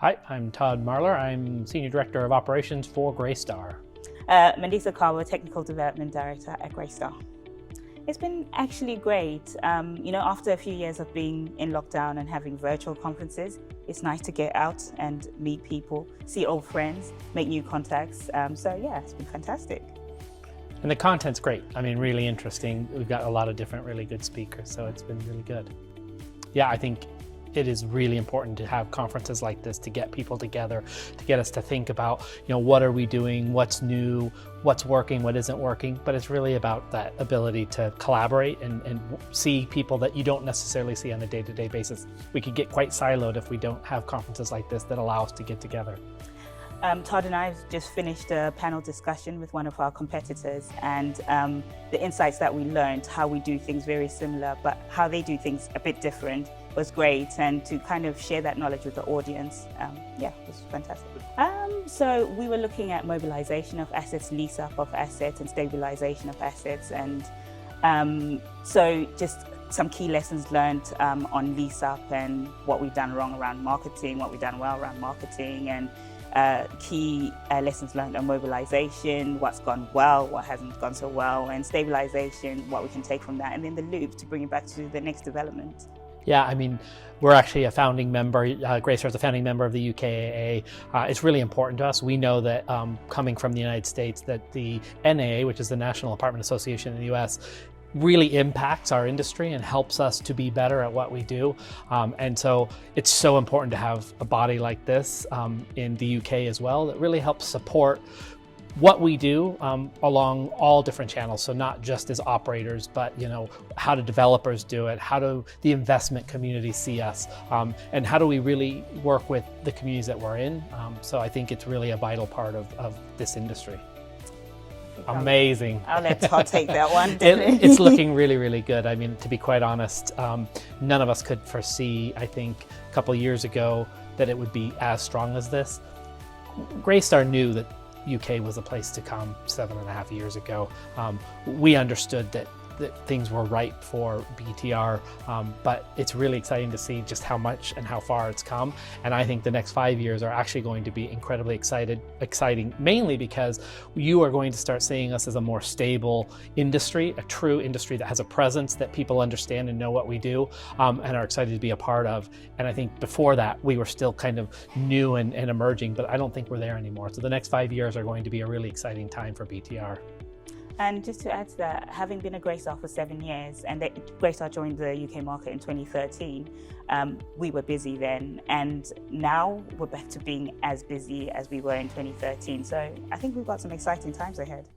Hi, I'm Todd Marler. I'm Senior Director of Operations for Greystar. Mandisa Kawa, Technical Development Director at Greystar. It's been actually great. After a few years of being in lockdown and having virtual conferences, it's nice to get out and meet people, see old friends, make new contacts. It's been fantastic. And the content's great. I mean, really interesting. We've got a lot of different really good speakers, so it's been really good. Yeah, I think it is really important to have conferences like this to get people together, to get us to think about, what are we doing, what's new, what's working, what isn't working. But it's really about that ability to collaborate and see people that you don't necessarily see on a day-to-day basis. We could get quite siloed if we don't have conferences like this that allow us to get together. Todd and I have just finished a panel discussion with one of our competitors, and the insights that we learned, how we do things very similar, but how they do things a bit different, was great. And to kind of share that knowledge with the audience, it was fantastic. So we were looking at mobilization of assets, lease up of assets, and stabilization of assets. And so just some key lessons learned on lease up and what we've done wrong around marketing, what we've done well around marketing, and key lessons learned on mobilization, what's gone well, what hasn't gone so well, and stabilization, what we can take from that, and then the loop to bring it back to the next development. Yeah, I mean, we're actually a founding member. Greystar is a founding member of the Ukaa. It's really important to us. We know that coming from the United States, that the NAA, which is the National Apartment Association in the US, really impacts our industry and helps us to be better at what we do. And so it's so important to have a body like this in the UK as well that really helps support what we do along all different channels. So not just as operators, but how do developers do it? How do the investment community see us? And how do we really work with the communities that we're in? So I think it's really a vital part of this industry. Amazing. I'll let Todd take that one. It's looking really, really good. I mean, to be quite honest, none of us could foresee, I think, a couple of years ago that it would be as strong as this. Greystar knew that UK was a place to come 7.5 years ago. We understood that things were ripe for BTR, but it's really exciting to see just how much and how far it's come. And I think the next 5 years are actually going to be incredibly exciting, mainly because you are going to start seeing us as a more stable industry, a true industry that has a presence that people understand and know what we do, and are excited to be a part of. And I think before that, we were still kind of new and emerging, but I don't think we're there anymore. So the next 5 years are going to be a really exciting time for BTR. And just to add to that, having been a Greystar for 7 years, and Greystar joined the UK market in 2013, we were busy then, and now we're back to being as busy as we were in 2013. So I think we've got some exciting times ahead.